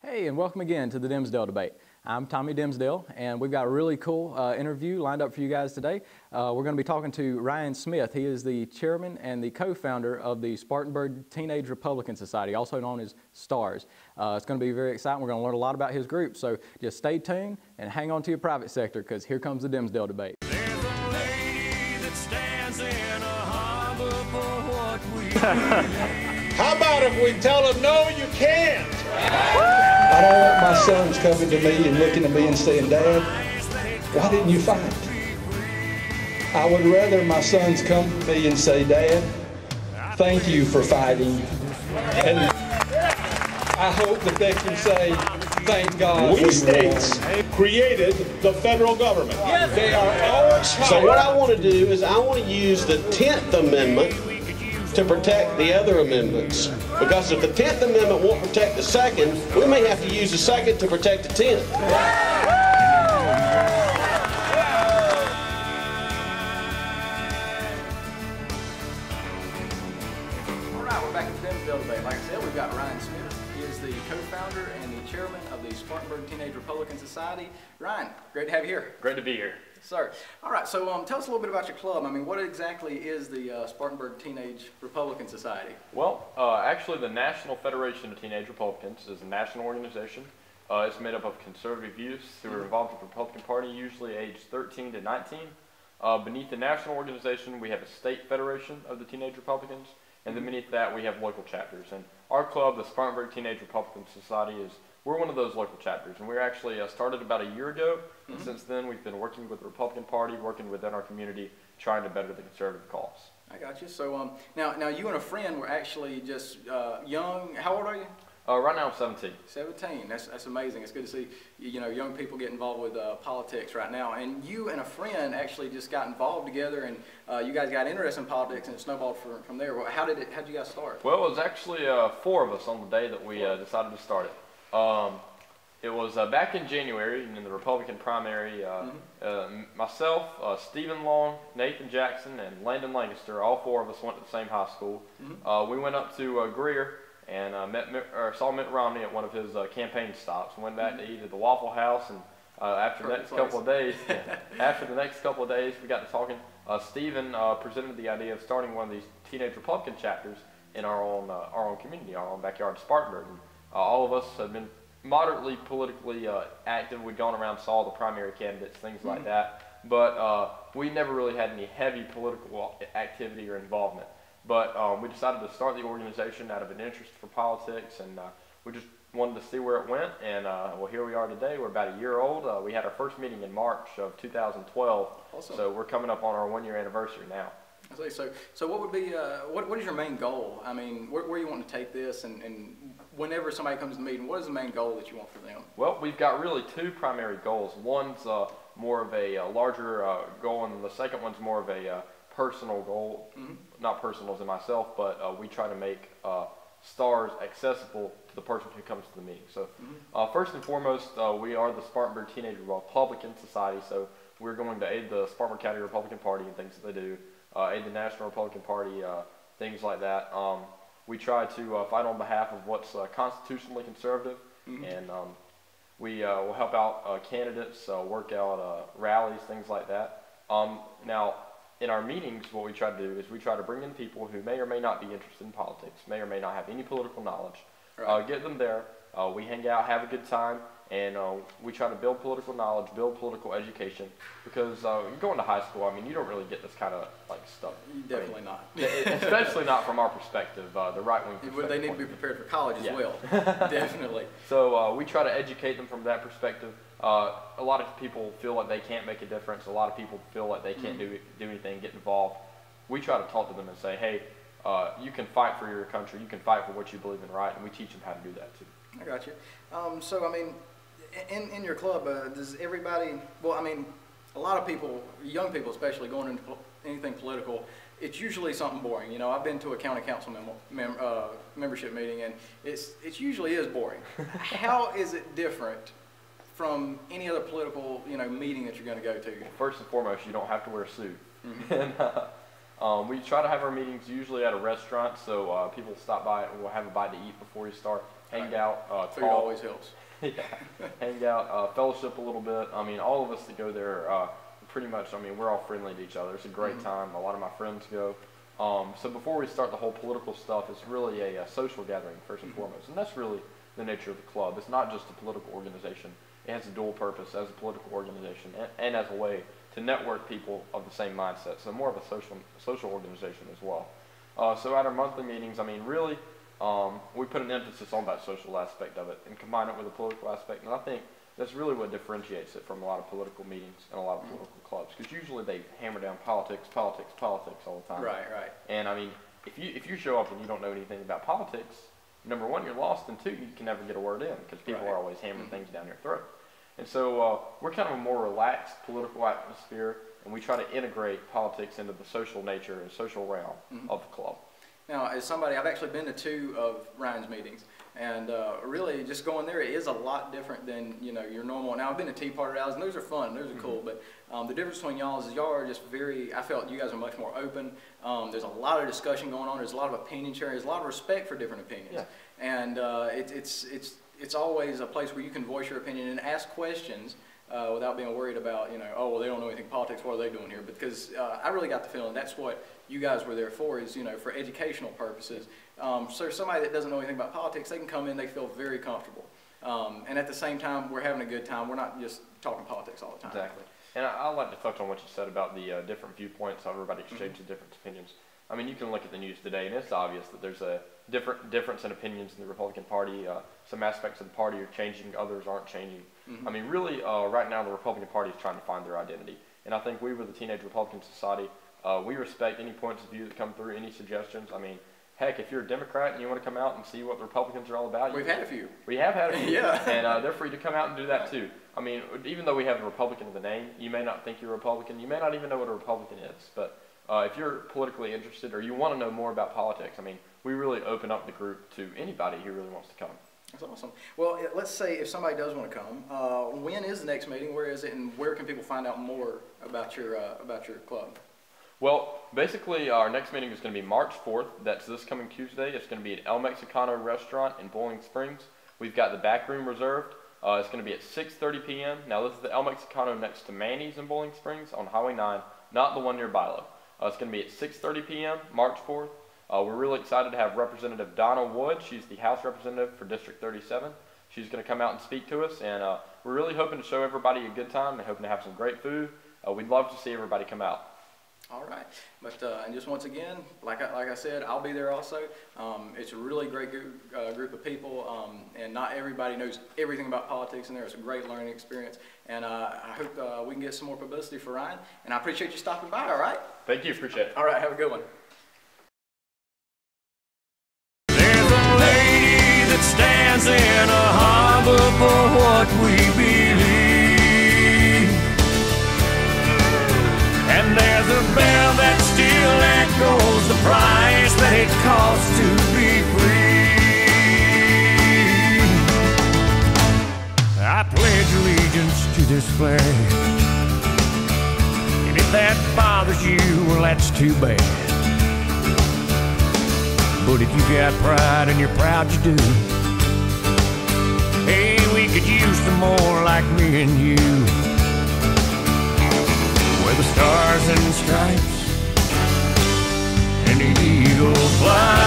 Hey, and welcome again to the Dimsdale Debate. I'm Tommy Dimsdale, and we've got a really cool interview lined up for you guys today. We're going to be talking to Ryan Smith. He is the chairman and the co-founder of the Spartanburg TeenAge Republican Society, also known as STARS. It's going to be very exciting. We're going to learn a lot about his group, so just stay tuned and hang on to your private sector, because here comes the Dimsdale Debate. There's a lady that stands in a harbor for what we How about if we tell them, no, you can't? I don't want my sons coming to me and looking at me and saying, Dad, why didn't you fight? I would rather my sons come to me and say, Dad, thank you for fighting. And I hope that they can say, thank God We states created the federal government. They are our child. So what I want to do is I want to use the 10th Amendment to protect the other amendments. Because if the 10th Amendment won't protect the second, we may have to use the second to protect the 10th. All right, we're back at the Dimsdale Debate. Like I said, we've got Ryan Smith. He is the co-founder and the chairman of the Spartanburg TeenAge Republican Society. Ryan, great to have you here. Great to be here. Sir. All right, so tell us a little bit about your club. I mean, what exactly is the Spartanburg TeenAge Republican Society? Well, actually the National Federation of Teenage Republicans is a national organization. It's made up of conservative youths who are involved with the Republican Party, usually aged 13 to 19. Beneath the national organization, we have a state federation of the Teenage Republicans, and then beneath that we have local chapters. And our club, the Spartanburg TeenAge Republican Society, we're one of those local chapters, and we're actually started about a year ago, and since then we've been working with the Republican Party, working within our community, trying to better the conservative cause. I got you. So now you and a friend were actually just young. How old are you? Right now I'm 17. 17. That's amazing. It's good to see young people get involved with politics right now. And you and a friend actually just got involved together, and you guys got interested in politics, and it snowballed from there. Well, how'd you guys start? Well, it was actually 4 of us on the day that we decided to start it. It was back in January in the Republican primary. Myself, Stephen Long, Nathan Jackson, and Landon Lancaster, all 4 of us went to the same high school. We went up to Greer and saw Mitt Romney at one of his campaign stops. Went back to eat at the Waffle House, and after the next couple of days, we got to talking. Stephen presented the idea of starting one of these teenage Republican chapters in our own community, our own backyard, Spartanburg. And, all of us have been moderately politically active. We'd gone around, saw the primary candidates, things like that. But we never really had any heavy political activity or involvement. But we decided to start the organization out of an interest for politics, and we just wanted to see where it went. And well, here we are today. We're about a year old. We had our first meeting in March of 2012. Awesome. So we're coming up on our 1-year anniversary now. So what would be what is your main goal? I mean, where you want to take this, and whenever somebody comes to the meeting, what is the main goal that you want for them? Well, we've got really 2 primary goals. One's more of a larger goal, and the second one's more of a personal goal. Not personal as in myself, but we try to make STARS accessible to the person who comes to the meeting. So first and foremost, we are the Spartanburg TeenAge Republican Society, so we're going to aid the Spartanburg County Republican Party and things that they do, aid the National Republican Party, things like that. We try to fight on behalf of what's constitutionally conservative, and we will help out candidates, work out rallies, things like that. Now, in our meetings, what we try to do is we try to bring in people who may or may not be interested in politics, may or may not have any political knowledge, get them there. We hang out, have a good time, and we try to build political knowledge, build political education, because you're going to high school, I mean, you don't really get this kind of stuff. Definitely not. Especially not from our perspective, the right-wing perspective. They need to be prepared for college as well. Definitely. So we try to educate them from that perspective. A lot of people feel like they can't make a difference. A lot of people feel like they can't do anything, get involved. We try to talk to them and say, hey, you can fight for your country, you can fight for what you believe in, right? And we teach them how to do that too. I got you. So I mean, in your club, does everybody? Well, I mean, a lot of people, young people especially, going into anything political, it's usually something boring. You know, I've been to a county council membership meeting, and it usually is boring. How is it different from any other political meeting that you're going to go to? First and foremost, you don't have to wear a suit. And we try to have our meetings usually at a restaurant, so people stop by and we'll have a bite to eat before you start. hang out, Food talk. always helps. Yeah, hang out, fellowship a little bit. I mean, all of us that go there, pretty much, I mean, we're all friendly to each other. It's a great time. A lot of my friends go. So before we start the whole political stuff, it's really a social gathering first and foremost. And that's really the nature of the club. It's not just a political organization. It has a dual purpose as a political organization and as a way to network people of the same mindset. So more of a social organization as well. So at our monthly meetings, I mean, really, we put an emphasis on that social aspect of it and combine it with a political aspect. And I think that's really what differentiates it from a lot of political meetings and a lot of political clubs. Because usually they hammer down politics all the time. Right, right. And I mean, if you show up and you don't know anything about politics, number one, you're lost, and two, you can never get a word in because people are always hammering things down your throat. And so we're kind of a more relaxed political atmosphere, and we try to integrate politics into the social nature and social realm of the club. Now, as somebody, I've actually been to 2 of Ryan's meetings, and really just going there is a lot different than, you know, your normal. Now, I've been to Tea Party rallies, and those are fun, those are cool, but the difference between y'all is y'all are just very, I felt you guys are much more open. There's a lot of discussion going on, there's a lot of opinion sharing, there's a lot of respect for different opinions. Yeah. And it's always a place where you can voice your opinion and ask questions without being worried about, you know, oh, well, they don't know anything politics, what are they doing here? Because I really got the feeling that's what you guys were there for, is, you know, for educational purposes. So somebody that doesn't know anything about politics, they can come in, they feel very comfortable. And at the same time, we're having a good time. We're not just talking politics all the time. Exactly. And I'd like to touch on what you said about the different viewpoints, how everybody exchanges different opinions. I mean, you can look at the news today, and it's obvious that there's a difference in opinions in the Republican Party. Some aspects of the party are changing, others aren't changing. I mean, really, right now the Republican Party is trying to find their identity. And I think we, with the TeenAge Republican Society, we respect any points of view that come through, any suggestions. I mean, heck, if you're a Democrat and you want to come out and see what the Republicans are all about, we've had a few. We have had a few. Yeah. And they're free to come out and do that too. I mean, even though we have a Republican in the name, you may not think you're a Republican. You may not even know what a Republican is. But if you're politically interested or you want to know more about politics, I mean, we really open up the group to anybody who really wants to come. That's awesome. Well, let's say if somebody does want to come, when is the next meeting? Where is it? And where can people find out more about your club? Well, basically, our next meeting is going to be March 4th. That's this coming Tuesday. It's going to be at El Mexicano Restaurant in Bowling Springs. We've got the back room reserved. It's going to be at 6:30 p.m. Now, this is the El Mexicano next to Manny's in Bowling Springs on Highway 9, not the one near Bilo. It's going to be at 6:30 p.m. March 4th. We're really excited to have Representative Donna Wood. She's the House Representative for District 37. She's going to come out and speak to us, and we're really hoping to show everybody a good time and hoping to have some great food. We'd love to see everybody come out. All right, but and just once again, like I said, I'll be there also. It's a really great group of people, and not everybody knows everything about politics in there. It's a great learning experience, and I hope we can get some more publicity for Ryan, and I appreciate you stopping by, all right? Thank you, appreciate it. All right, have a good one. There's a lady that stands in a harbor for what we believe. And there's a bell that still echoes the price that it costs to be free. I pledge allegiance to this flag, and if that bothers you, well, that's too bad. But if you got pride and you're proud you do, hey, we could use some more like me and you. Where the stars and stripes and the eagle fly.